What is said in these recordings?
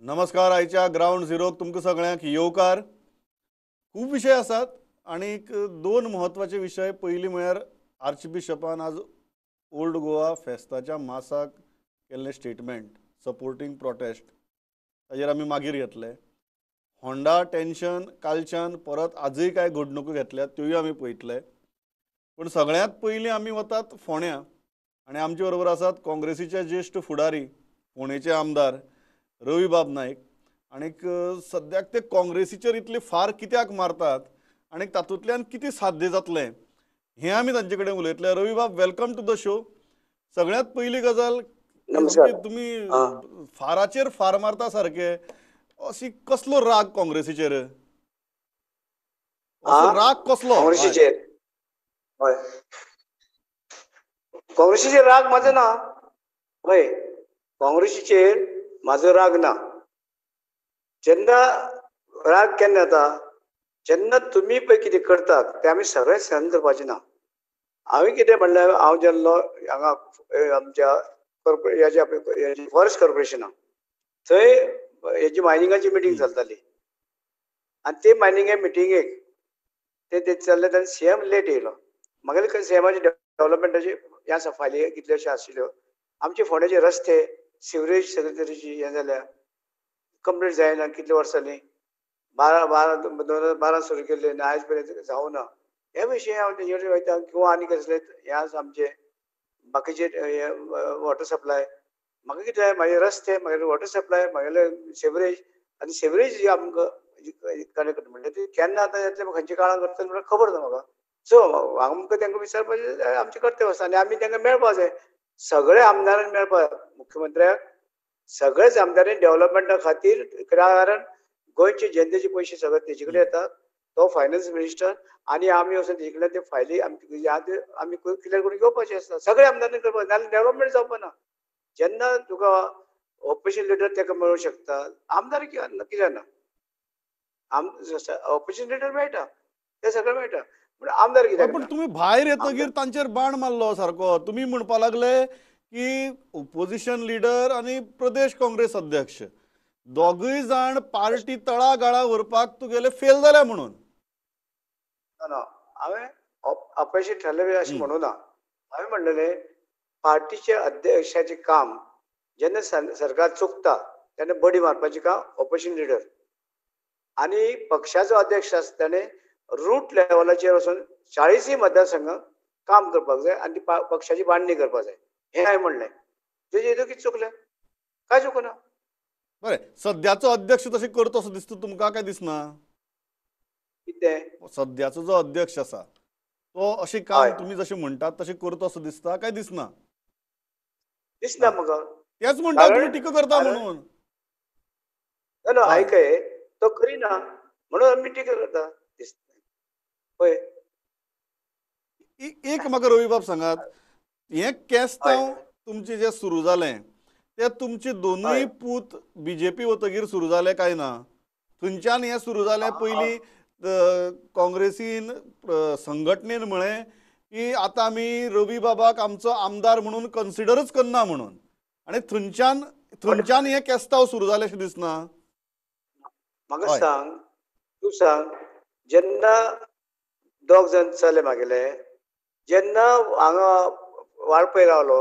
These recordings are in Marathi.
नमस्कार. आयच्या ग्राउंड झिरोक तुमकां सगळ्यांक येवकार. खूप विषय आसात आणि दोन महत्वाचे विषय. पयली म्हळ्यार आर्चबिशपान आज ओल्ड गोवा फेस्ताच्या मासाक केल्लें स्टेटमेंट सपोर्टिंग प्रोटेस्ट, ताजेर आमी मागीर येतले. होंडा टेन्शन कालच्यान परत आजय काय घडणुको घेतल्यात त्योय आमी पळयतले. पण सगळ्यांत पयलीं आमी वतात फोंड्या आणि आमचे बरोबर आसात काँग्रेसीचे ज्येष्ठ फुडारी, फोंडेचे आमदार रविबाब नाईक. आणि सद्याक ते काँग्रेसीचेर इतले फार कित्याक मारतात आणि तातूंतल्यान कितें साध्य जातलें हें आमी तांचे कडेन उलयतले. रविबाब, वेलकम टू द शो. सगळ्यांत पयली गजाल, नमस्कार. तुम्ही फाराचेर फार मारता सारखे. अशी कसलो राग काँग्रेसीचेर? असो राग कसलो? काँग्रेसीचेर हय, काँग्रेसीचेर राग म्हाजो ना. हय, काँग्रेसीचेर म्हाजो राग ना. जेन्ना राग केन्ना येता, जेन्ना तुमी पळय कितें करतात ते आमी सगळे सहन करपाचे ना. हांवें कितें म्हणलें, हांव जेन्ना हांगा आमच्या फॉरेस्ट कॉर्पोरेशनाक थंय हेची मायनिंगाची मिटींग चलताली आनी ते मायनिंगे मिटिंगेक ते चल्ले तेन्ना सीएम लेट येयलो. म्हागेले सीएमाचे डेव्हलपमेंटाचे हे आसा, फायली कितल्योशो आशिल्ल्यो. आमचे फोंड्याचे रस्ते, सिवरेज सेक्रेटरीची हें जाल्या, कंप्लीट जायना कितले वर्सांनी. 2012 सुरू केल्ले आनी आयज पर्यंत जावना. हे विशय हांव तेजेर वयता. किंवा आनी कसले हे आसा आमचे बाकीचे वॉटर सप्लाय. म्हाका कितें जाय, म्हाजे रस्ते, म्हागेले वॉटर सप्लाय, म्हागेले सिवरेज. आनी सिवरेज जी आमकां कनेक्ट म्हणटा ती केन्ना आतां येतले, खंयच्या काळान करतले म्हणून खबर ना म्हाका. सो आमकां तांकां विचारपाचें आमचें कर्तव्य आसा आनी आमी तांकां मेळपा जाय. सगळे आमदारांक मेळपा, मुख्यमंत्र्याक सगळेच आमदारांनी डेव्हलपमेंटा खातीर, कारण गोंयचे जनतेचे पयशे सगळे तेजे कडेन येतात. तो फायनान्स मिनिस्टर आनी आमी वचून तेजे कडल्यान ते फायली आमी क्लियर करून घेवपाचे आसता. सगळे आमदारांनी करपाक, नाल्यार डेव्हलपमेंट जावपा ना. जेन्ना तुका ऑपोजिशन लिडर ताका मेळूं शकता, आमदार कित्याक ना? ऑपोजिशन लिडर मेळटा, ते सगळे मेळटा, पूण आमदार कित्याक पण ना? तुम्ही भायर येतगीर तांचेर बाण मारलो सारको. तुम्ही म्हणपा लागले की ओपोजिशन लिडर आणि प्रदेश काँग्रेस अध्यक्ष दोगूय जाण पार्टी तळागाळा व्हरपाक तुगेले फेल जाल्या म्हणून. ना, हांवें अपयशी ठरले अशें म्हणूं ना. हांवें म्हणलेलें, पार्टीचे अध्यक्षाचें काम जेन्ना सरकार चुकता तेन्ना बडी मारपाचें काम ऑपोजिशन लिडर. आनी पक्षाचो अध्यक्ष आसता ताणें रूट लेवलाचेर वचून 40 मतदारसंघाक काम करपाक जाय आनी पक्षाची बांदणी करपाक जाय. हें हांवें म्हणलें. तेजे कितें चुकलें? काय चुकना. बरें, सद्याचो अध्यक्ष तशें करता असो दिसता तुमकां काय दिसना? कितें? सद्याचो जो अध्यक्ष आसा तो अशें काम हय, तुम्ही जशें म्हणटात तशें करता असो दिसता काय दिसना? दिसना म्हाका. तेच म्हणटा तुम्ही कारण टिका करता म्हणून. ना हय. ऐकय, तो करिना म्हणून आमी टिका करता. पळय, एक म्हाका रविबाब सांगात, हे हय, केस्तांव तुमचे जे सुरू जालें ते तुमचे दोनूय हय. पूत बीजेपी वतगीर सुरू जाले काय ना? थंयच्यान हें सुरू जालें. पयलीं काँग्रेसीन संघटनेन म्हळें की आतां आमी रविबाबाक आमचो आमदार म्हणून कन्सिडरच करना म्हणून. आनी थंयच्यान हें केस्तांव सुरू जालें अशें दिसना? म्हाका हय. सांग, तूं सांग, जेन्ना दोग जाण चले म्हागेले, जेन्ना हांगा वाळपय रावलो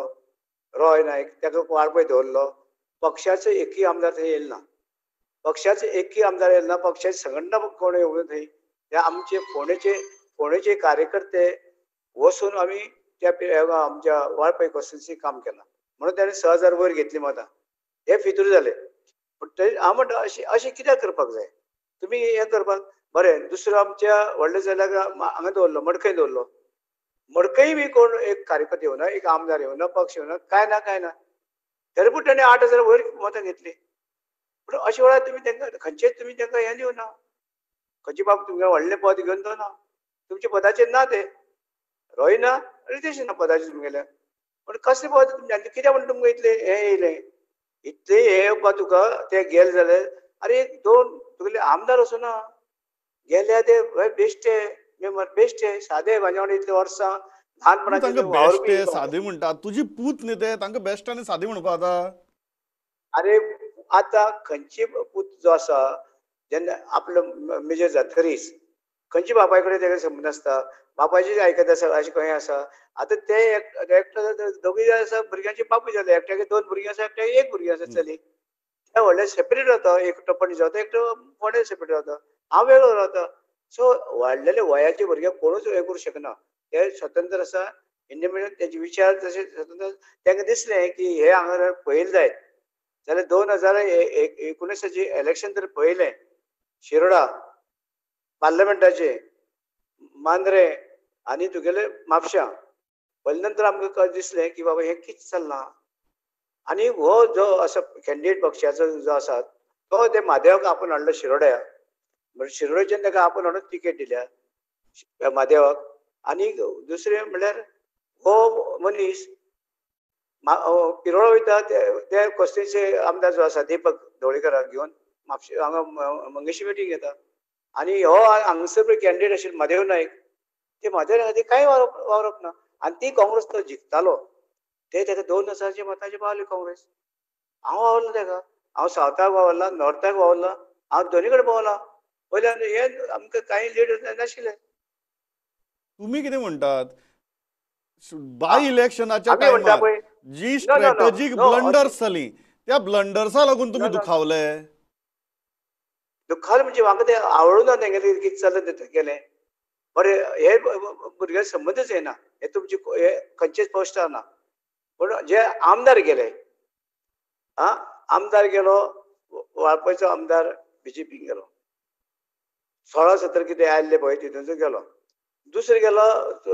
रॉय नायक, ताका वाळपय दवरलो, पक्षाचो एकूय आमदार थंय येयलो ना. पक्षाचो एकूय आमदार येयलो ना. पक्षाची संघटना कोण येवं थंय. ते आमचे फोंडेचे कार्यकर्ते वचून आमी त्या आमच्या वाळपय कॉन्स्टिट्युन्सी काम केलां म्हणून ताणें 6,000 वयर घेतली मतां. हे फितूर जालें. पूण हांव म्हणटा अशें कित्याक करपाक जाय? तुमी हें करपाक बरें. दुसरो आमच्या व्हडले जाल्यार हांगा दवरलो, मडकय दवरलो. मडकय बी कोण एक कार्यकर्ते येवना, एक आमदार येवना, पक्ष येवना, काय ना. तरी पूण ताणें 8,000 वयर मतां घेतली. पूण अशे वेळार तुमी तांकां हें दिवना. खंयचे बाब तुमकां व्हडलें पद घेवन ना. तुमच्या पदाचेर ना ते. रोयना, रितेश ना पदाचेर तुमगेल्या. पूण कसलें पद तुमचें? कित्याक म्हणून तुमकां इतलें हें येयलें? इतलें हें येवपा तुका ते गेले जाल्यार, अरे 2 तुगेले आमदार वचूना. गेल्या ते बेश्टे, बेश्टे सादे म्हाज्या वांगडा इतलीं वर्सां तुम्ही ल्हानपणाचे तांकां वावर बेश्टे बी. सादे म्हणटात. तुजी पूत न्ही ते, तांकां बेश्टे आनी सादे म्हणपा जाता? अरे आतां खंयची पूत जो आसा जेन्ना आपलो मेजर जातकीच खंयची बापाय कडेन तेका संबंद आसता, बापायचेच आयकत आसा अशें खंय आसा. आतां ते एकटो दोगूय जाण आसा भुरग्यांचे बापूय जाले, एकट्यागे 2 भुरगीं आसा, एकट्यागे 1 भुरगीं आसा चली. ते व्हडले सेपरेट रावता, एकटो पणजे रावता, एकटो फोंड्या सेपरेट रावता, हांव वेगळो रावता. सो वाडलेले वयाचे भुरगे कोणूच हें करूं शकना. ते स्वतंत्र आसा, इंडिपेंडंट तेचे विचार तशे स्वतंत्र. तांकां दिसलें की हे हांगा पळयलें जायत जाल्यार 2019चे इलेक्शन जर पळयलें शिरोडा पार्लमेंटाचे मांद्रे आनी तुगेले म्हापश्यां पयले नंतर आमकां दिसलें की बाबा हें कितें चलना. आनी हो जो आसा कॅन्डिडेट पक्षाचो जो आसा तो ते म्हादेवाक आपूण हाडलो शिरोड्या. म्हणजे शिरोड्याच्यान ताका आपूण हाडून तिकेट दिल्या म्हादेवाक. आनी दुसरें म्हणल्यार हो मनीस पिरोळा वयता ते कॉन्स्टिट्युएन्सी आमदार जो आसा दीपक ढवळीकराक घेवन म्हापशे हांगा मंगेशी मिटींग घेता. आनी हो हांगसर पळय कॅन्डिडेट आशिल्लो म्हादेव नायक ते म्हादेव खातीर कांय वावरप ना. आनी ती काँग्रेस तो जिखतालो. ते ताका 2,000च्या मतांचेर पावली काँग्रेस. हांव वावरलो ताका. हांव सावथाक वावरला, नॉर्थाक वावरला, हांव दोनी कडेन भोंवला. पयल्यार हे आमकां कांय लीड नाशिल्लें. तुम्ही कितें म्हणटात? बाय इलेक्शनाच्या आमी म्हणटा टायमार पळय जी no no no strategic no अशें ब्लंडर्स जाली त्या ब्लंडर्सा लागून नो तुम्ही नो दुखावले. दुख्खाल म्हणजे म्हाका ते आवडूना तेंगेलें कितें चल्लें तें केलें. बरें हे भुरग्यां संबंदच येना. हे तुमचे हे खंयचेच पोस्टार ना. पूण जे आमदार गेले आमदार गेलो वाळपयचो आमदार बीजेपीक गेलो. 16-17 कितें आयल्ले पळय तितूंतलो गेलो. दुसरो गेलो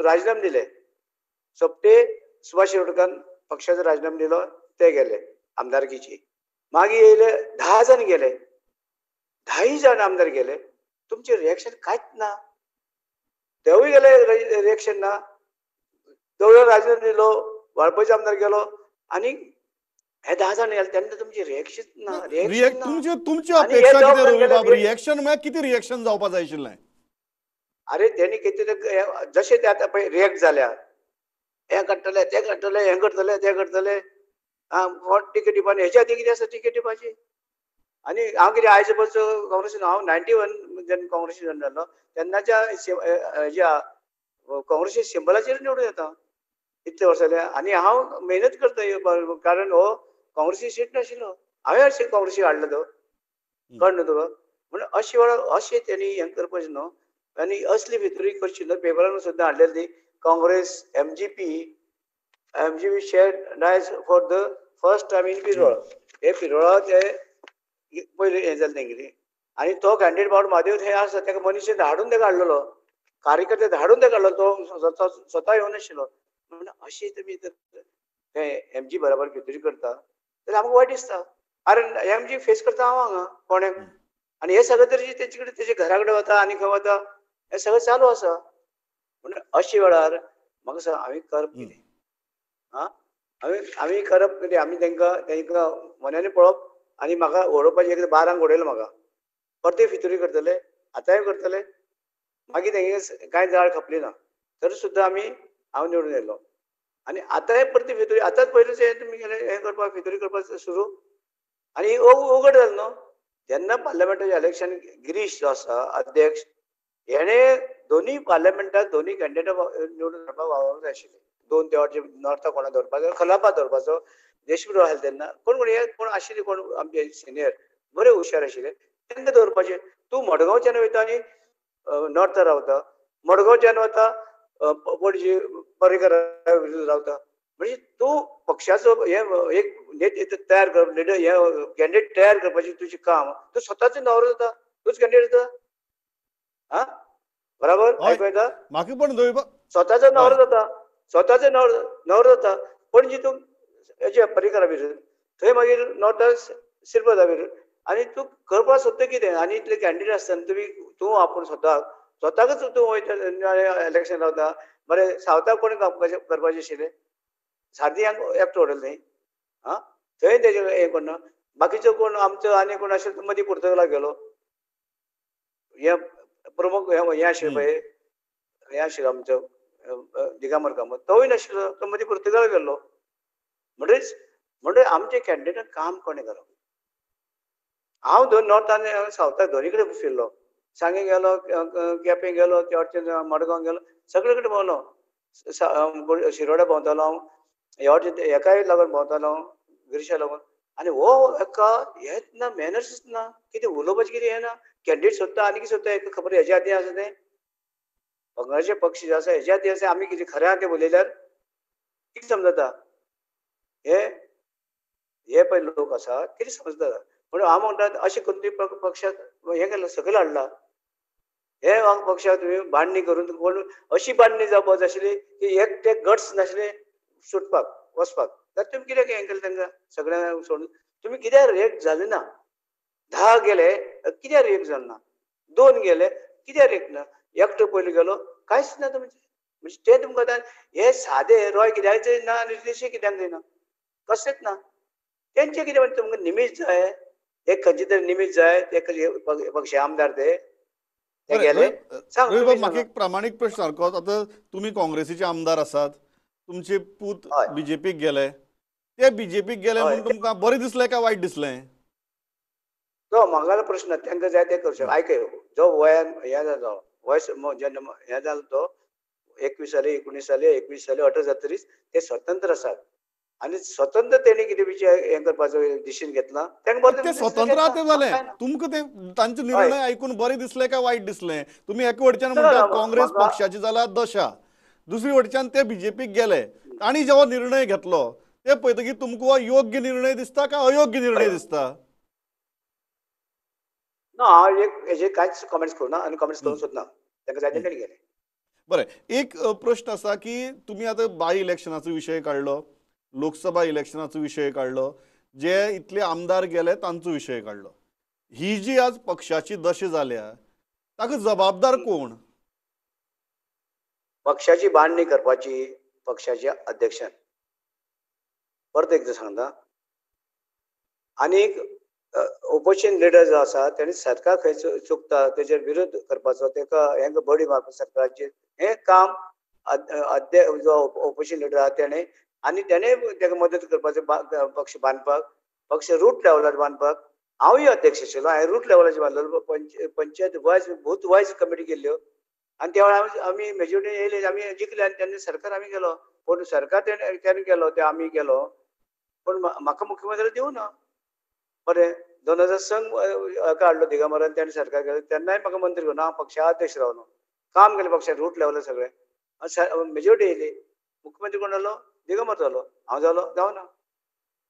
राजिनामे दिले. सोपटे सुभाष शिरोडकारान पक्षाचो राजिनामो दिलो ते गेले आमदारकीचे. मागीर येयले 10 जाण गेले. 10 जाण आमदार गेले. तुमचे रिएक्शन कांयच ना. तेवूय गेले रिएक्शन ना. देवळान राजिनामो दिलो, वाळपयचो आमदार गेलो आनी हे 10 जाण गेले तेन्ना तुमचे रिएक्शन ना, रिएक्शन ना. तुमची आनी हे अपेक्षा दोग कितें जाण रवी बाब? गेले. रिएक्शन म्हळ्यार कितें रिएक्शन जावपा जाय आशिल्लें? अरे तेणी कितें जशें ते आतां पळय रिएक्ट जाल्या हें करतले तें करतले हें करतले तें करतले टिकेट दिवपानी हेच्या आदी कितें आसा टिकेट दिवपाची. आनी हांव कितें आयज सपोज काँग्रेसीन हांव 91 जेन्ना काँग्रेसीन जॉयन जाल्लो तेन्नाच्या हेज्या काँग्रेसी सिंबलाचेर निवडून येता इतले वर्सां जाले. आनी हांव मेहनत करता कारण हो काँग्रेसी सीट नाशिल्लो. हांवें अशें काँग्रेसी हाडलो तो कळ्ळें न्हू तुका. म्हणून अशें वेळार अशें तेणी हें करपाचें न्हू. आनी असली भितूर करची न्हू. पेपरान सुद्दां हाडलेली ती Congress MGP share rise for the first time in Priol. हे पिरोळा ते पयलीं हें जालें तेंगेली. आनी तो कॅन्डिडेट बाबा म्हादेव थंय आसा ताका मनीस धाडून ताका हाडलेलो. कार्यकर्ते धाडून ताका हाडलो. तो स्वता येवं नाशिल्लो. म्हणून अशें तुमी जर MG बरोबर भितूर करता जाल्यार आमकां वायट दिसता. कारण MG फेस करता हांव हांगा फोंड्याक. आनी हे सगळें तरेचे तेंचे कडेन तेजे घरा कडेन वता आनी खंय वता हें सगळें चालू आसा. म्हणून अशे वेळार म्हाका सांग हांवें करप कितें? आमी करप कितें? आमी तांकां मनांनी पळोवप आनी म्हाका ओडोवपाचें. एकदां 12 उडयलो म्हाका. परते फितुरी करतले, आतांय करतले. मागीर तेंगे कांय जाळ खपली ना. तरी सुद्दां हांव निवडून येयलो. आनी आतांय परती फितुरी आतांच पयलींच हें तुमी केलें हें करपाक फितुरी करपाक सुरू. आनी उगड जालें न्हू. जेन्ना पार्लमेंटाचें इलेक्शन गिरीश जो आसा अध्यक्ष हेणे दोनूय पार्लमेंटाक दोनूय कॅन्डिडेट निवडून हाडपाक वावरूंक जाय आशिल्लें. 2 ते 8 नॉर्थाक कोणा धरपाचो खलापा धरपाचो. देशमुख आसले तेन्ना कोण आशिल्ले कोण आमचे सिनियर बरे हुशार आशिल्ले तेंकां दवरपाचें. तूं मडगांवच्यान वयता आनी नॉर्था रावता. मडगांवच्यान वता पणजे पर्रीकर रावता. म्हणजे तूं पक्षाचो एक तयार करप लिडर हे कॅन्डिडेट तयार करपाचें तुजें काम. तूं स्वताचो नवरो जाता तूंच कॅन्डिडेट जाता. बरोबर आयकूं येता? म्हाका पण रवी स्वताचो नवरो जाता. स्वताचो नवरो जाता. पणजे तूं हेजे पर्रीकरा भितर थंय मागीर नॉर्थाक श्रीपदा भितर आनी तूं करपाक सोदता कितें? आनी इतले कॅन्डिडेट आसतना तूं आपूण स्वताकच तूं वयता इलेक्शन रावता. बरें सावथाक कोणी करपाचें आशिल्लें? सारथी एकटो उडयलो न्ही. थंय तेजें हें करना. बाकीचो कोण आमचो आनी कोण आशिल्लो तो मदीं पुर्तगालाक गेलो. हे प्रमुख हें आशिल्लें पळय हें आशिल्लो आमचो दिगांबर कामत तोवूय नाशिल्लो. तो मदीं पुर्तगालाक गेल्लो. म्हणटकीच आमचे कॅन्डिडेटाक काम कोणें करप? हांव दोन नॉर्थ आनी सावथाक दोनी कडेन फिरलो. सांगे गेलो, केपें गेलो, ते वाटेन मडगांव गेलो, सगळे कडेन भोंवलो. शिरोड्या भोंवतालो हांव, हे वाटेन हेकाय लागून भोंवतालो हांव, गिरीशा लागून. आनी हो हेका हेच ना, मॅनर्सच ना, कितें उलोवपाचें कितें हें ना. कॅन्डिडेट सोदता आनी कितें सोदता हेका खबर हेज्या हातीन आसा तें. पंगडाचे पक्ष जे आसा हेज्या हातीन आसा, आमी कितें खरें आहा तें उलयल्यार कितें समजता? हे हे पळय लोक आसा कितें समजता? म्हणून हांव म्हणटा अशें करून पक्षाक हें केलें, सकयल हाडला. हे पक्षाक तुमी बांदणी करून कोण अशी बांदणी जावपाक जाय आशिल्ली की एक ते गट्स नासले सुटपाक, वचपाक. जाल्यार तुमी कित्याक हें केलें तांकां सगळ्यांक सोडून? तुमी कित्याक रेट जाले ना? 10 गेले कित्याक रेट जालना? 2 गेले कित्याक रेट ना? एकटो पयलीं गेलो कांयच ना तुमचें. म्हणजे ते तुमकां आतां हे सादे रोय कित्याक जायना आनी रितेशय कित्याक जायना? कसलेंच ना. तेंचे कितें म्हणजे तुमकां निमीत जाय, एक खंयचे तरी निमीत जाय, ते पक्षी आमदार ते बरें गेले. सांग रोहित बाब, तुमी म्हाका सांगा. एक प्रामाणीक प्रश्न सारको. आतां तुमी काँग्रेसीचे आमदार आसात, तुमचे पूत हय बीजेपीक गेले. ते बीजेपीक गेले हय म्हणून तुमकां बरें दिसलें काय वायट दिसलें? तो म्हागेलो प्रश्न तांकां जाय ते करचें. आयकय जो वयान हें जालो वयस जेन्ना हें जालो तो 21 साली 19 साली 21 साली 18 जातरीच ते स्वतंत्र आसात. आनी स्वतंत्र तेणी कितें विचार हें करपाचो डिसिजन घेतला तांकां पण बरें ते दिसलें स्वतंत्र आहा घेतला, तें म्हाका जालें. कांय ना. तुमकां ते तांचे हय निर्णय आयकून बरें दिसलें काय वायट दिसलें? तुमी एके वटच्यान ना म्हणटात ना काँग्रेस म्हाका पक्षाची जाल्या दशा, दुसरे वटच्यान ते बीजेपीक गेले. तांणी जेव्हा निर्णय घेतलो ते पळयतकीर तुमकां हो योग्य निर्णय दिसता काय अयोग्य निर्णय दिसता? ना हांव एक हेजेर कांयच कमेंट्स करूना आनी कमेंट्स हं, करूंक सोदना. तांकां जाय हं. तेणें गेले. बरें, एक प्रश्न आसा की तुमी आतां बाय इलेक्शनाचो विशय काडलो, लोकसभा इलेक्शनाचो विशय काडलो, जे इतले आमदार गेले तांचो विशय काडलो. ही जी आज पक्षाची दशा जाल्या ताका जबाबदार कोण? पक्षाची बांदणी करपाची पक्षाच्या अध्यक्षान. परत एकदां सांगता. आनीक ओपोजिशन लिडर जो आसा तेणी सरकार खंय चुकता तेजेर विरोध करपाचो, ताका हें बडी मारपाची सरकाराचेर, हें काम जो ओपोजिशन लिडर आहा तेणें. आनी तेणें ताका मदत करपाचो पक्ष बांदपाक, पक्ष रूट लेवलार बांदपाक. हांवूय अध्यक्ष आशिल्लो, हांवें रूट लेवलाचेर बांदलेलो. Panchayat wise booth wise committee केल्ल्यो आनी त्या वेळार आमी मेजॉरिटी येयले, आमी जिखले आनी तेन्ना सरकार आमी केलो. पूण सरकार तेणें केलो ते आमी केलो, पूण म्हाका मुख्यमंत्री दिवं ना. बरें 2006 हाका हाडलो दिगंबरान, तेणें सरकार केलो तेन्नाय म्हाका मंत्री करूं ना, हांव पक्षाध्यक्ष रावलो. काम केलें पक्षान रूट लेवलार सगळें. मेजॉरिटी येयली. मुख्यमंत्री कोण जालो? दिगंबर जालो. हांव जावना.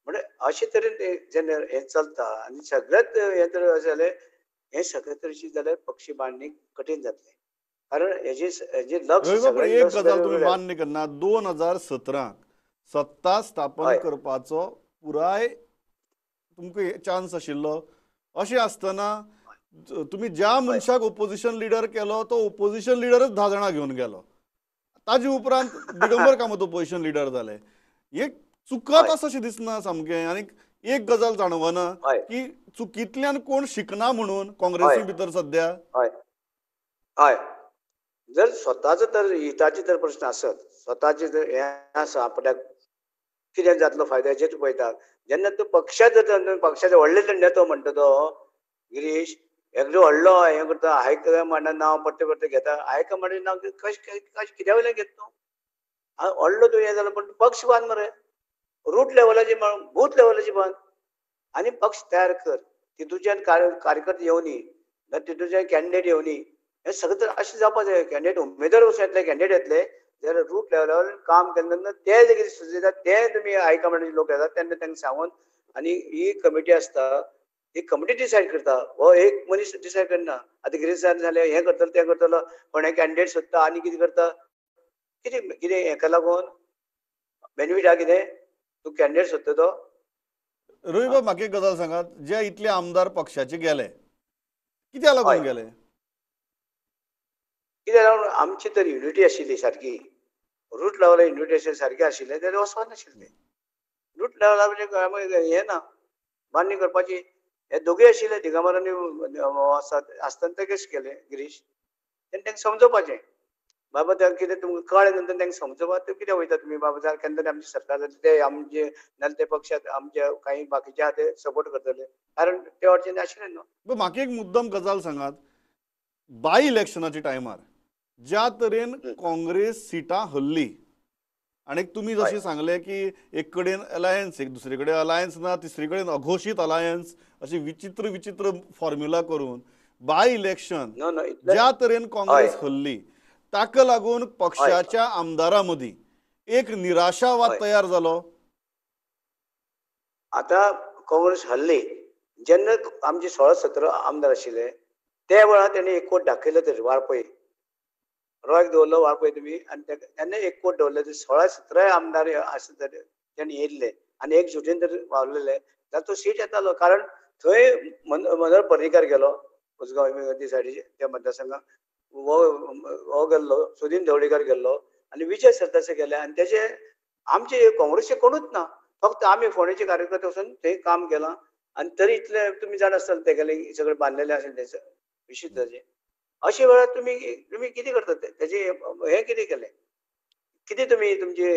म्हणजे अशे तरेन जेन्ना हें चलता आनी सगळ्यात हें जर अशें जालें, हें सगळे तरेची जाल्यार पक्षी बांदणी कठीण जातलें. कारण हेजेर लक्ष रवी बाबा, सगळ्यांनी एक लक्ष गजाल घालून तुमी उरल्यार. मान्य करना, 2017 सत्ता स्थापन हय करपाचो पुराय तुमकां चान्स आशिल्लो. अशें आसतना तुमी ज्या हय मनशाक ओपोजिशन लिडर केलो तो ओपोजिशन लिडरच 10 जाणां घेवन गेलो. ताजे उपरांत दिगंबर कामत ओपोजिशन लिडर जाले. हे चुकत हय आसा अशें दिसना सामकें. आनी एक गजाल जाणवना हय की चुकींतल्यान कोण शिकना म्हणून हय काँग्रेसी भितर सध्या. हय हय जर स्वताचो तर हिताचे जर प्रश्न आसत, स्वताचे जर हें आसा आपल्याक कितें जातलो फायदो हेजेर पळयता. जेन्ना तूं पक्षात जर पक्षाचो व्हडले नेतो म्हणटा तो गिरीश, एकजो व्हडलो हें करता, हायकमांडान नांव परते परते घेता. हायकमांडाचें नांव कशें कित्या वयल्यान घेता तूं? व्हडलो तूं हें जालो पण पक्ष बांद मरे. रूट लेवलाची बूथ लेवलाची बांद आनी पक्ष तयार कर. तितूच्यान कार्यकर्ते येवनी, तितूच्यान कॅन्डिडेट येवनी. हें सगळें तर अशें जावपाक जाय. कॅन्डिडेट उमेदवार वचून येतले, कॅन्डिडेट येतले जाल्यार रूट लेवलार काम केलें तेन्ना ते जे कितें सुचयता तें तुमी हायकमांडाचे लोक येतात तेन्ना तांकां सांगून, आनी ही कमिटी आसता ही कमिटी डिसायड करता. हो एक मनीस डिसायड करना. आतां गिरीश सर जालें हें करतलो तें करतलो, कोण हें कॅन्डिडेट सोदता आनी कितें करता. कितें कितें हेका लागून बेनिफीट आहा कितें? तूं कॅन्डिडेट सोदता तो? रवी बाब, म्हाका एक गजाल सांगात, जे इतले आमदार पक्षाचे गेले कित्याक हय लागून गेले? कित्याक लागून आमची तर युनिटी आशिल्ली सारकी. रूट लेवलार युनिटी सारकी आशिल्लें जाल्यार वचपाक नाशिल्लें. रूट लेवलार म्हणजे हें ना, बांदणी करपाची. हे दोगूय आशिल्ले दिगंबर आनी आसतना ते कशें केलें गिरीश, तेणें तांकां समजोवपाचें. बाबा त्या कितें तुमकां कळ्ळें नंतर तांकां समजोवपा ते कित्याक वयता तुमी बाबा जाल्यार केन्ना तरी आमची सरकार जाता ते आमचे नाजाल्यार ते पक्षात आमचे काही बाकीचे आहा ते सपोर्ट करतले कारण ते अडचणी आशिल्ले न्हू. पण म्हाका एक मुद्दम गजाल सांगात, बाय इलेक्शनाच्या टायमार ज्या तरेन हं. काँग्रेस सिटां हरली आणि तुम्ही हय. जशें सांगले की एक कडेन अलायन्स, एक दुसरे कडेन अलायन्स ना, तिसरे कडेन अघोषित अलायन्स, अशी विचित्र विचित्र फॉर्म्युला करून बाय इलेक्शन न्हू न्हू इतले ज्या तरेन हय काँग्रेस हरली ताका लागून हय पक्षाच्या आमदारां मदीं एक निराशावाद हय. तयार जालो. आतां काँग्रेस हरली जेन्ना आमचे 16-17 आमदार आशिल्ले त्या वेळार तेणी एकवट दाखयलो तरी वाळपय रॉयक दवरलो वाळपय तुमी आनी तेन्ना एकवट दवरले 16-17 आमदार आसले तेणी येयल्ले आनी एकजुटीन जर वावरलेले जाल्यार तो सीट येतालो कारण थंय मनोहर पर्रीकार गेलो उसगांव दिसाडीचे त्या मतदारसंघात हो गेल्लो सुदीन ढवळीकर गेल्लो आनी विजय सरदेसाय गेले आनी तेजे आमचे काँग्रेसचे कोणूच ना फक्त आमी फोंडेचे कार्यकर्ते वचून थंय काम केलां आनी तरी इतले तुमी जाण आसतले ते गेले सगळे बांदलेले आसले तेचे विशीत ताजे अशे वेळार तुमी तुमी कितें करतात तेजे हे कितें केलें कितें तुमी तुमचे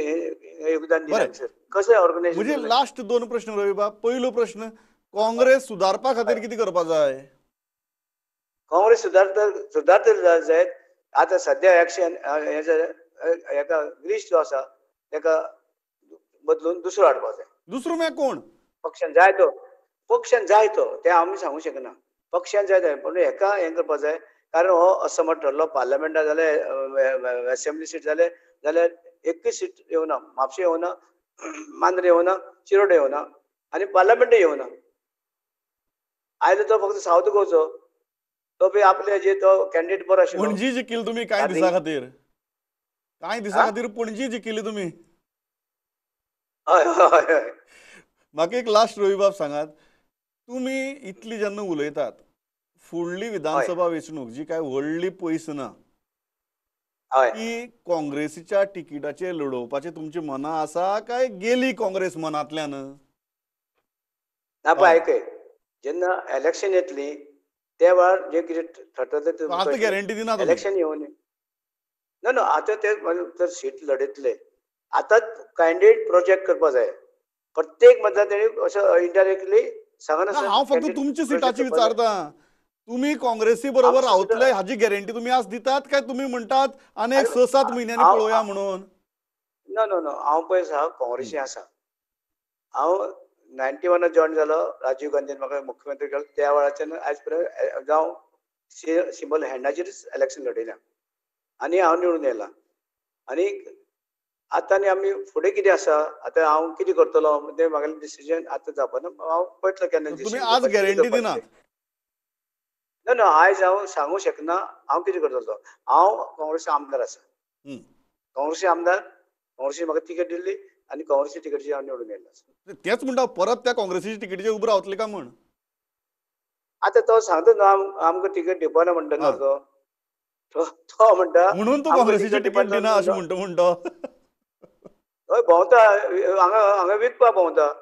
योगदान दिलें बरें, हांगसर कशें ऑर्गनायझेशन म्हणजे केलें. लास्ट 2 प्रश्न रवी बाब. पयलो प्रश्न, काँग्रेस सुदारपा खातीर कितें करपा जाय? काँग्रेस सुदारता जायत आतां सध्या एक्शन हेका गिरीश जो आसा तेका बदलून दुसरो हाडपा जाय. दुसरो म्हळ्यार कोण? पक्षान जाय तो ते आमी सांगूं शकना पक्षान जाय पूण हेका हें करपा जाय कारण हो असमत ठरलो पार्लमेंटात जाल्यार असेंब्ली सीट जाल्यार एकूय सीट येवना म्हापशे येवना मांद्रे येवना चिरोडे येवना आनी पार्लमेंटूय येवना आयलो तो फक्त सावथ गोवचो तो बी आपले जे तो कॅन्डिडेट बरो आशिल्लो पणजी जिखील तुम्ही कांय दिसा खातीर, कांय दिसा खातीर पणजी जिखिल्ली तुम्ही. हय हय हय म्हाका एक लास्ट रवी बाब सांगात, तुम्ही इतली जेन्ना उलयतात फुडली हय विधानसभा वेंचणूक जी काय व्हडली पयस ना हय ती काँग्रेसीच्या तिकिटाचेर लडोवपाचें तुमचें मनां आसा काय गेली काँग्रेस मनांतल्यान? ना पळय हय, आयकय जेन्ना इलेक्शन येतली त्या वेळार जे कितें ठरतलें ते आतां पळयतले गॅरंटी दिना तुमी. इलेक्शन येवनी ना ना आतां ते जर सीट लढयतले आतांच कॅन्डिडेट प्रोजेक्ट करपा जाय प्रत्येक मतदार तेणी असो इनडायरेक्टली ना, सांगनासतना हांव फक्त कॅन्डिडेट तुमच्या प्रोजेक्ट सिटाची करपा जाय विचारतां. तुम्ही काँग्रेसी बरोबर आमची सुद्दां रावतले हाची गॅरंटी तुम्ही आज दितात काय तुम्ही म्हणटात अनेक आरे 6-7 म्हयन्यांनी हांव पळोवया म्हणून? ना ना ना हांव पळय साहेब हं. काँग्रेसी आसा हांव 91 जॉइन जालो राजीव गांधीन म्हाका मुख्यमंत्री केलो त्या वेळाच्यान आयज पर्यंत जावं सिंबल हँडाचेरच इलेक्शन लडयल्या आनी हांव निवडून येयला आनी आतां आनी आमी फुडें कितें आसा आतां हांव कितें करतलो तें म्हागेलें डिसिजन आतां जावपाना हांव पळयतलो केन्ना तर तुम्ही डिसिजन आज करपाचें कितें गॅरंटी करपाचें दिनात. तें ना ना आयज हांव सांगूं शकना हांव कितें करतलो हांव काँग्रेसी आमदार आसा हं. काँग्रेसी आमदार काँग्रेसी म्हाका तिकेट दिल्ली आनी काँग्रेसी तिकेटीचेर हांव निवडून येयल्लो आसा. तेच म्हणटा परत त्या काँग्रेसीच्या तिकेटीचेर उबो रावतले काय म्हण? आतां तो सांगता न्हू आमकां तिकेट दिवपाना म्हणटा न्हू हां. तो म्हणटा म्हणून तो आमकां काँग्रेसीची तिकेट तिकेट दिवपाना दिना अशें म्हणटा म्हणटा. हय भोंवता हांगा हांगा विकपा भोंवता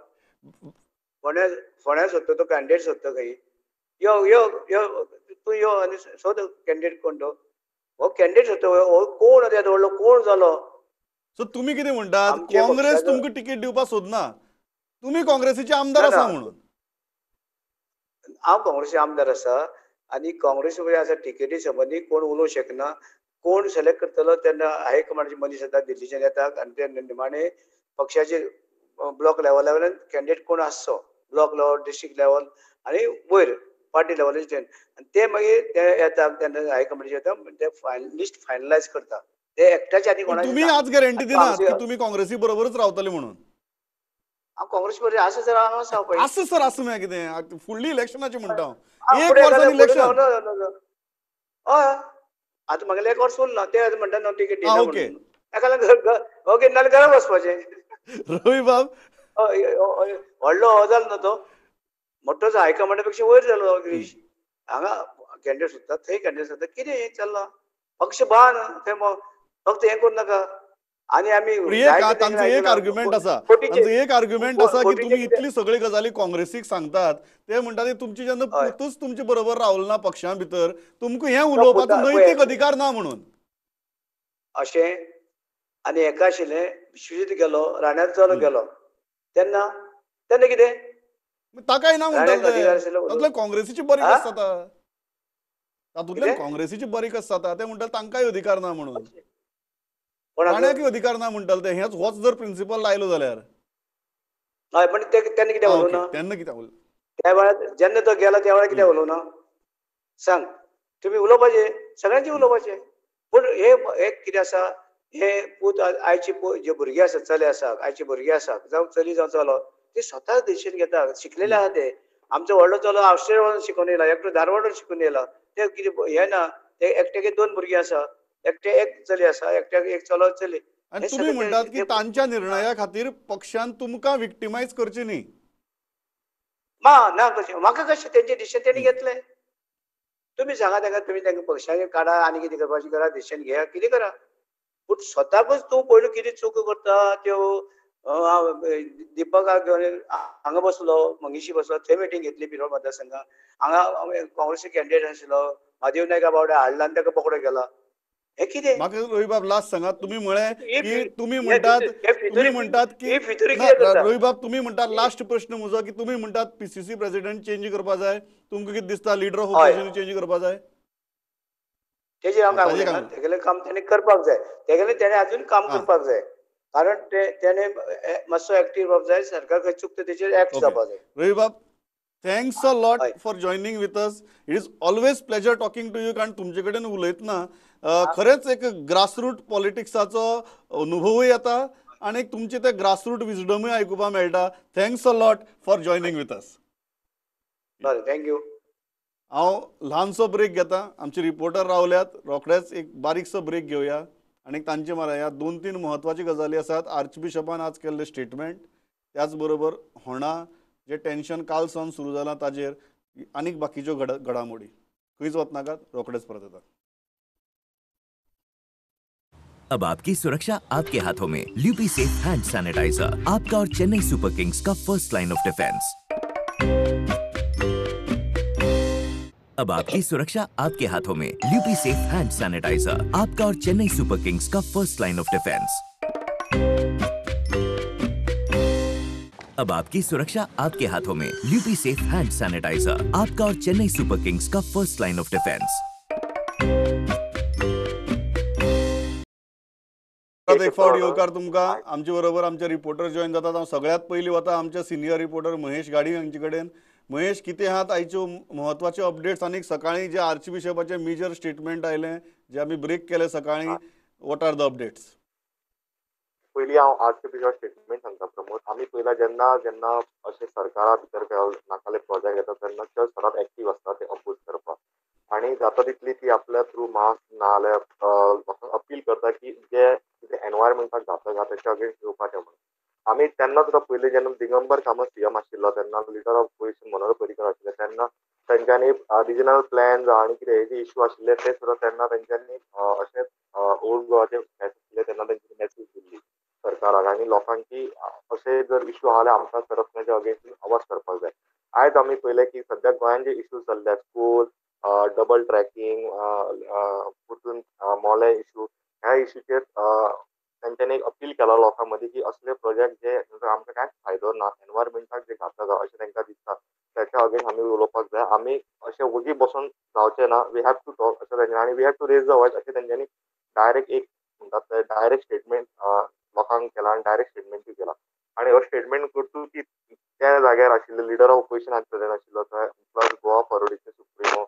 फोण्या फोण्या सोदता तो कॅन्डिडेट सोदता खंय यो यो यो तूं यो आनी सोद कॅन्डिडेट कोण तो हो कॅन्डिडेट सोदता हो कोण येदो व्हडलो कोण जालो सो तुम्ही कितें म्हणटात आमचे काँग्रेस पक्षाचो तुमकां तिकेट दिवपाक सोदना, तुम्ही काँग्रेसीचे आमदार ना ना आसा म्हणून. हांव काँग्रेसी आमदार आसा आनी काँग्रेस फुडें आसा टिकेटी संबंदी कोण उलोवंक शकना कोण सिलेक्ट करतलो तेन्ना हायकमांडाचे मनीस येता दिल्लीच्यान येतात आनी ते निमाणे पक्षाचे ब्लॉक लेवलावयल्यान कॅन्डिडेट कोण आसचो ब्लॉक लेवल डिस्ट्रिक्ट लेवल आनी वयर पार्टी लेवलाचेर आनी ते मागीर ते येता तेन्ना हायकमांडाचे येता ते लिस्ट फायनलायज करता ते एकट्याचे आनी पण कोणाचे तुम्ही ना आज गॅरंटी आतां दिनात की हांगसर तुम्ही काँग्रेसी बरोबरच रावतले म्हणून. हांव काँग्रेस बरोबर आसा जर हांव आसा पळय असं सर असं म्हळ्यार कितें फुडली इलेक्शनाची म्हणटा हांव. हांव एक फुडें वर्सान घालना फुडें इलेक्शन. जावं ना हय आतां म्हागेलें एक वर्स उरलां ते म्हणटा न्हू टिकेट हां, दिना ओके. म्हणून ताका लागून ओके नाल्यार घरा वचपाचें रवी बाब, व्हडलो हो जालो न्हू तो मोठो हायकमांडा पेक्षा वयर जालो हं. गिरीश हांगा कॅन्डिडेट सोदता थंय कॅन्डिडेट सोदता कितें हें चल्लां पक्ष बहाना थंय फक्त हें करूं नाका आनी आमी पण एक जायते तेंगे तांचो एक आयकलां आर्ग्युमेंट आसा. फोटीचे तांचो एक आर्ग्युमेंट आसा की फोटीचे तुम्ही कितें इतली सगळी गजाली काँग्रेसीक सांगतात. ते म्हणटात की तुमची जेन्ना हय पुतूच तुमचे बरोबर रावलो ना पक्षां भितर तुमकां हें तो उलोवपाचो पुता पळय नैतीक अधिकार ना म्हणून. अशें आनी हेका आशिल्लें विश्वजीत गेलो राण्यार चलो गेलो तेन्ना तेन्ना कितें ताकाय ना राण्याक म्हणटाले अधिकार ते आशिल्लो तातूंतल्यान काँग्रेसीची बरी आ कस जाता तातूंतल्यान कितें काँग्रेसीची बरी कस जाता ते म्हणटाले तांकांय अधिकार ना म्हणून कोणाक राण्याकय अधिकार ना म्हणटाले ते हेच होच जर प्रिंसिपल लायलो जाल्यार हय पण तेन्ना कित्याक ओके उलोवना तेन्ना कित्याक उलयना त्या वेळार जेन्ना तो गेलो त्या वेळार कित्याक उलोवना सांग तुमी उलोवपाचें सगळ्यांचे उलोवपाचें पूण हे कितें आसा हे पूत आयचे जे भुरगे आसा चले आसा आयचे भुरगे आसा जावं चली जावं चलो ते स्वता डिसिजन घेता शिकलेले आहा ते आमचो व्हडलो चलो ऑस्ट्रेलिया वचून शिकून येयला एकटो धारवाडून शिकून येयला ते कितें हे ना ते एकट्यागे 2 भुरगीं आसा एकटे एक चली आसा एकट्याक एक चलो चली आनी हे तुमी म्हणटात सगळे की तांच्या निर्णया खातीर पक्षान तुमकां विक्टिमायज करचे न्ही ना कशें म्हाका कशें तेंचे डिसिजन तेणी घेतलें तुमी सांगा ताका तुमी तांकां पक्षाचे काडा आनी कितें करपाचें करा डिसिजन घेया कितें करा पूण स्वताकूच तूं पयलीं कितें चूक करता त्यो दिपकाक घेवन हांगा बसलो मंगेशी बसलो थंय मिटींग घेतली पिरोड मतदारसंघात हांगा काँग्रेसी कॅन्डिडेट आशिल्लो महादेव नायका बावडे हाडला आनी ताका पकडो गेला हे कितें म्हाका रोहिबाब लास्ट सांगात तुम्ही म्हळें की तुम्ही हे म्हणटात की फितुरी ना कितें करता रोहिबाब तुम्ही म्हणटात लास्ट प्रश्न म्हजो की तुम्ही म्हणटात पीसीसी प्रेसिडेंट चेंज करपा जाय तुमकां कितें दिसता लिडर ऑफ हय ऑपोजिशन चेंज करपा जाय तेजेर हांव कांय ताजेर उलयना उलय तेगेलें काम तेणें करपाक जाय तेगेलें तेणें अजून काम आं करपाक जाय कारण तेणें मातसो एक्टीव जावप जाय सरकार खंय चुकता तेचेर एक्ट ओके जावपाक जाय रोहिबाब थँक्स अ लॉट हय for joining with us it is always pleasure talking to you कारण तुमचे कडेन उलयतना खरेंच एक ग्रासरूट पॉलिटिक्साचो अनुभवूय येता आनी तुमचे ते ग्रासरूट विजडमूय आयकुपाक मेळटा thanks a lot for joining with अस बरें थँक्यू हांव ल्हानसो ब्रेक घेता आमचे रिपोर्टर रावल्यात रोखडेच एक बारीकसो ब्रेक घेवया आनी तांचे मारया 2-3 म्हत्वाची गजाली आसात आर्चबिशपान आज केल्ले स्टेटमेंट त्याच बरोबर होणा जे टेन्शन काल सावन सुरू जालां ताजेर आनीक बाकीच्यो घडामोडी खंयच वचनाकात रोखडेच परत येता अब आपकी सुरक्षा आपके हाथों में ल्यूपी सेफ हैंड सैनिटाइजर आपका और चेन्नई सुपर किंग्स का फर्स्ट लाइन ऑफ डिफेंस अब आपकी सुरक्षा आपके हाथों में ल्यूपी सेफ हैंड सैनिटाइजर आपका और चेन्नई सुपर किंग्स का फर्स्ट लाइन ऑफ डिफेंस अब आपकी सुरक्षा आपके हाथों में ल्यूपी सेफ हैंड सैनिटाइजर आपका और चेन्नई सुपर किंग्स का फर्स्ट लाइन ऑफ डिफेंस एक फावट येवकार तुमकां आमचे बरोबर आमचे रिपोर्टर जॉईन जातात हांव सगळ्यात पयलीं वता आमचे सिनियर रिपोर्टर महेश गाडी हांचे कडेन महेश कितें आहात आयच्यो म्हत्वाच्यो अपडेट्स आनी सकाळीं जे आर्चबिशपाचें मेजर स्टेटमेंट आयलें जे आमी ब्रेक केले सकाळीं वॉट आर द अपडेट्स पयलीं हांव आर्चबिशप स्टेटमेंट सांगता प्रमोद आमी पयला जेन्ना जेन्ना अशें सरकारा भितर नाकाले प्रोजेक्ट येता तेन्ना चड सदांच एक्टीव आसता ते अपोज करपाक आनी जाता तितली ती आपल्या थ्रू मास नाजाल्यार अपील करता की जे कितें एनवायरमेंटाक जाता तेच्या अगेन्स्ट येवपाचें म्हणून आमी तेन्ना तुका पयलीं जेन्ना दिगंबर कामत सीएम आशिल्लो तेन्ना leader of opposition Manohar Parrikar आशिल्ले तेन्ना तेंच्यांनी रिजनल प्लॅन्स आनी कितें हे जे इश्यू आशिल्ले ते सुद्दां तेन्ना तेंच्यांनी अशेंच ओल्ड गोवाचे आशिल्ले तेन्ना तेंच्यांनी मॅसेज दिल्ली सरकाराक आनी लोकांक की अशें जर इश्यू आहा जाल्यार आमकां करप्शनाच्या अगेन्स्ट आवाज करपाक जाय आयज आमी पयलें की सद्या गोंयान जे इश्यूज चल्ल्यात स्कूल डबल ट्रॅकिंग परतून मोले इश्यू ह्या इश्यूचेर तेंच्यांनी एक अपील केला लोकां मदीं की असले प्रोजेक्ट जे आमकां कांयच फायदो ना एनवायरमेंटाक जे घातक अशें तांकां दिसता त्याच्या अगेन्स्ट आमी उलोवपाक जाय आमी अशें वगी बसून जावचें ना वी हॅव टू टॉक अशें तेंच्यांनी आनी we have to raise the voice अशें तेंच्यांनी डायरेक्ट एक म्हणटात ते डायरेक्ट स्टेटमेंट लोकांक केला आनी डायरेक्ट स्टेटमेंटूय केला आनी हो स्टेटमेंट करतू की त्या जाग्यार आशिल्ले लिडर ऑफ ऑपोजिशन प्रेसिडेंट आशिल्लो थंय plus Goa फॉरवर्डीचे supremo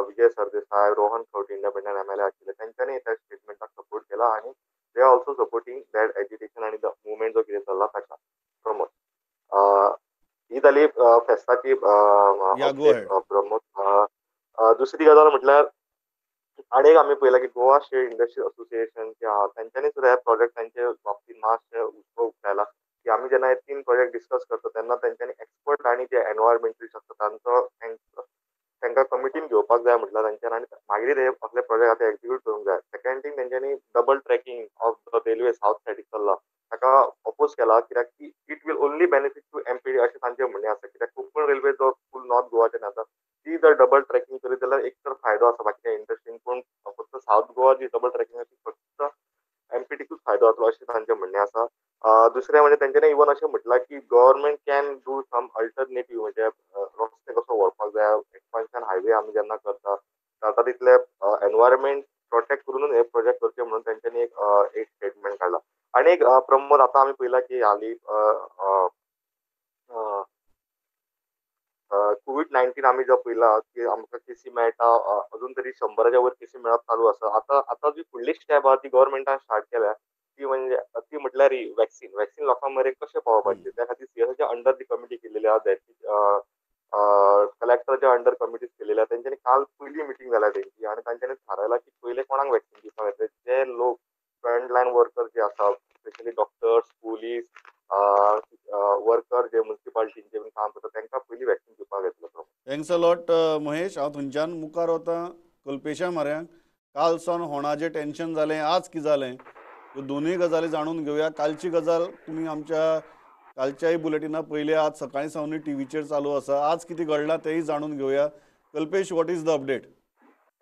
Vijay Sardesai Rohan Khaunte independent MLA आशिल्ले तेंच्यांनी त्या स्टेटमेंटाक सपोर्ट केला आनी they are also supporting that education आनी द मुवमेंट जो कितें चल्ला ताका प्रमोद ही जाली फेस्ताची गो अपडेट हेड प्रमोद दुसरी गजाल म्हटल्यार आनी आमी पळयला की गोवा स्टेट इंडस्ट्रियल असोसिएशन जे आहा तेंच्यांनी सुद्दां हे प्रोजेक्ट तांचे बाबतींत मातशें उस्को उक्तायला की आमी जेन्ना हे 3 प्रोजेक्ट डिस्कस करता तेन्ना तेंच्यांनी एक्सपर्ट आनी जे एनवायरमेंटलिस्ट आसता तांकां कमिटीन घेवपाक जाय म्हटल्यार तेंच्यांनी आनी मागीर हे असले प्रोजेक्ट आतां एक्झिक्यूट करूंक जाय सेकंड थिंग तेंच्यांनी double tracking of the railway south सायडीक चल्ला ताका अपोज केला कित्याक की it will only benefit to MPD अशें तांचें म्हणणें आसा कित्याक कोंकण रेल्वे जो फूल नॉर्थ गोवाच्यान आसा ती जर डबल ट्रॅकिंग करीत जाल्यार एक तर फायदो आसा बाकीच्या इंडस्ट्रीन पूण फक्त सावथ गोवा जी डबल ट्रॅकिंग आसा ती फक्त फायदो जातलो अशें तांचें म्हणणें आसा. दुसरें म्हणजे तेंच्यांनी इवन अशें म्हटलां की government can do some alternative म्हणजे रस्ते कसो व्हरपाक जाय, एक्सपान्शन हायवे आमी जेन्ना करता जाता तितले एनवायरमेंट प्रोटेक्ट करूनच हे प्रोजेक्ट करचे म्हणून तेंच्यांनी एक स्टेटमेंट काडला. आनी एक प्रमोद आतां आमी पळयला की हालीं कोविड-19 आमी जो पळयला की आमकां केसी मेळटा, अजून तरी 100च्या वयर केसी मेळप चालू आसा. आतां जी फुडली स्टेप आहा ती गव्हर्नमेंटान स्टार्ट केल्या ती म्हणजे ती म्हटल्यार ही वॅक्सीन लोकां मेरेन कशें पावोवपाचें त्या खातीर सीएसच्या अंडर ती कमिटी केलेली आहा. कलेक्टरच्या अंडर कमिटीज केलेल्या तेंच्यांनी काल पयली मिटींग जाल्या तेंची आनी तांच्यांनी थारायला की पयले कोणाक वॅक्सीन दिवपाक येतले जे लोक फ्रंट लायन वर्कर जे आसा स्पेशली डॉक्टर्स, पुलीस, वर्कर जे म्युनिसिपालिटीचे बीन काम करता तांकां पयली वॅक्सीन दिवपाक येतलो. Thanks a lot Mahesh. हांव थंयच्यान मुखार वता कल्पेशा म्हऱ्यांक. काल सावन होणाचें टेन्शन जालें, आज कितें जालें ह्यो दोनूय गजाली जाणून घेवया. कालची गजाल तुमी आमच्या कालच्याय बुलेटिना पयली, आज सकाळी सावन टीव्हीचेर चालू आसा. आज कितें घडलां तेंय जाणून घेवया. Kalpesh, what is the update?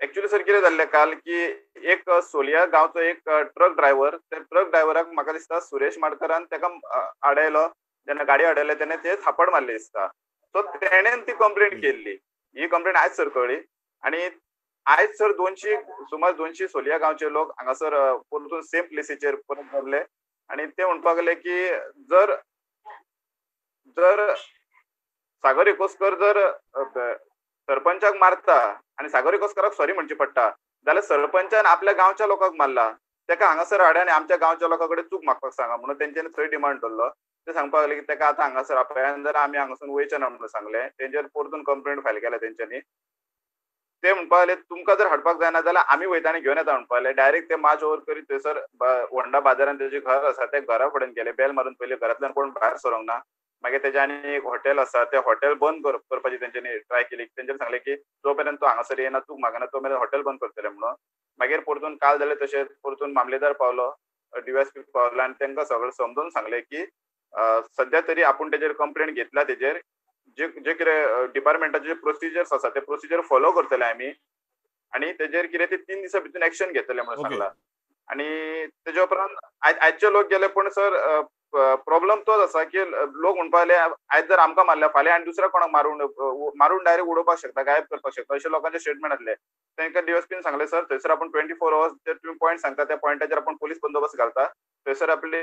Actually sir कितें जाल्लें काल की एक सोलिया गांवचो एक ट्रक ड्रायव्हर, त्या ट्रक ड्रायव्हराक म्हाका दिसता सुरेश माडकरान तेका आडयलो. जेन्ना गाडी आडयले तेणे ते थापड मारले दिसता. सो तेणेन ती कंप्लेंट केल्ली. ही कंप्लेंट आयज सर कळ्ळी आनी आयज सर सुमार 200 सोलिया गांवचे लोक हांगासर परतून सेम प्लेसीचेर परत जमले आनी ते म्हणपाक लागले की जर सागर एकosकर जर सरपंचाक मारता आनी सागर एकosकराक सॉरी म्हणची पडटा जाल्यार सरपंचान आपल्या गांवच्या लोकांक मारला, तेका हांगासर हाडा आनी आमच्या गांवच्या लोकां कडेन चूक मागपाक सांगा म्हणून तेंच्यांनी थंय डिमांड दवरलो. ते सांगपाक लागले की तेका आतां हांगासर आपल्यान जर आमी हांगासून वयचे ना म्हणून सांगलें. तेंचेर परतून कंप्लेंट फायल केल्या तेंच्यांनी. ते म्हणपाक लागले तुमकां जर हाडपाक जायना जाल्यार आमी वयता आनी घेवन येता म्हणपाक लागले. डायरेक्ट ते माज ओवर करीत थंयसर होंडा बाजारान तेजें घर आसा त्या घरा फुड्यान गेले. बेल मारून पयले घरांतल्यान कोण भायर सरोंक ना. मागीर तेजे आनी एक हॉटेल आसा ते हॉटेल बंद करपाची तेंच्यांनी ट्राय केली. तेंच्यांनी सांगलें की जो पर्यंत तो हांगासर येना चूक मागना तो मेरेन हॉटेल बंद करतले म्हणून. मागीर परतून काल जालें तशेंच परतून मामलेदार पावलो, डीवायएसपी पावलो आनी तांकां सगळें समजून सांगलें की सद्या तरी आपूण तेजेर कंप्लेंट घेतला. तेजेर जे कितें डिपार्टमेंटाचे प्रोसिजर्स आसा ते प्रोसिजर फॉलो करतले आमी आनी तेजेर कितें ते 3 दिसा भितर एक्शन घेतले म्हणून सांगला. आनी तेजे उपरांत आयचे लोक गेले पण सर प्रॉब्लम तोच आसा की लोक म्हणपाक लागले आयज जर आमकां मारल्या फाल्यां आनी दुसऱ्या कोणाक मारून डायरेक्ट उडोवपाक शकता, गायब करपाक शकता अशे लोकांचे स्टेटमेंट आसले. तांकां डीएसपीन सांगलें सर थंयसर आपूण 24 अवर्स जे तुमी पॉयंट सांगता त्या पॉयंटाचेर आपूण पुलीस बंदोबस्त घालता. थंयसर आपली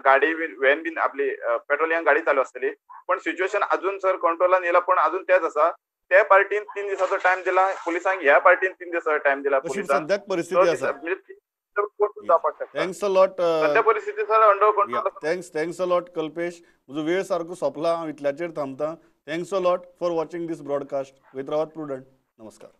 गाडी व्हॅन बीन आपली पेट्रोलियम गाडी चालू आसतली. पण सिच्युएशन अजून सर कंट्रोलान येयला पण अजून तेच आसा. त्या पार्टीन 3 दिसाचो टायम दिला पुलिसांक, ह्या पार्टीन 3 दिसाचो टायम दिला पुलिसांक. सद्याक परिस्थिती आसा. Thanks a lot. सध्या परिस्थिती sir under control. Thanks a lot Kalpesh. म्हजो वेळ सारको सोंपला. हांव इतल्याचेर थांबता. Thanks a lot for watching this broadcast. वयत रावात प्रुडंट. नमस्कार.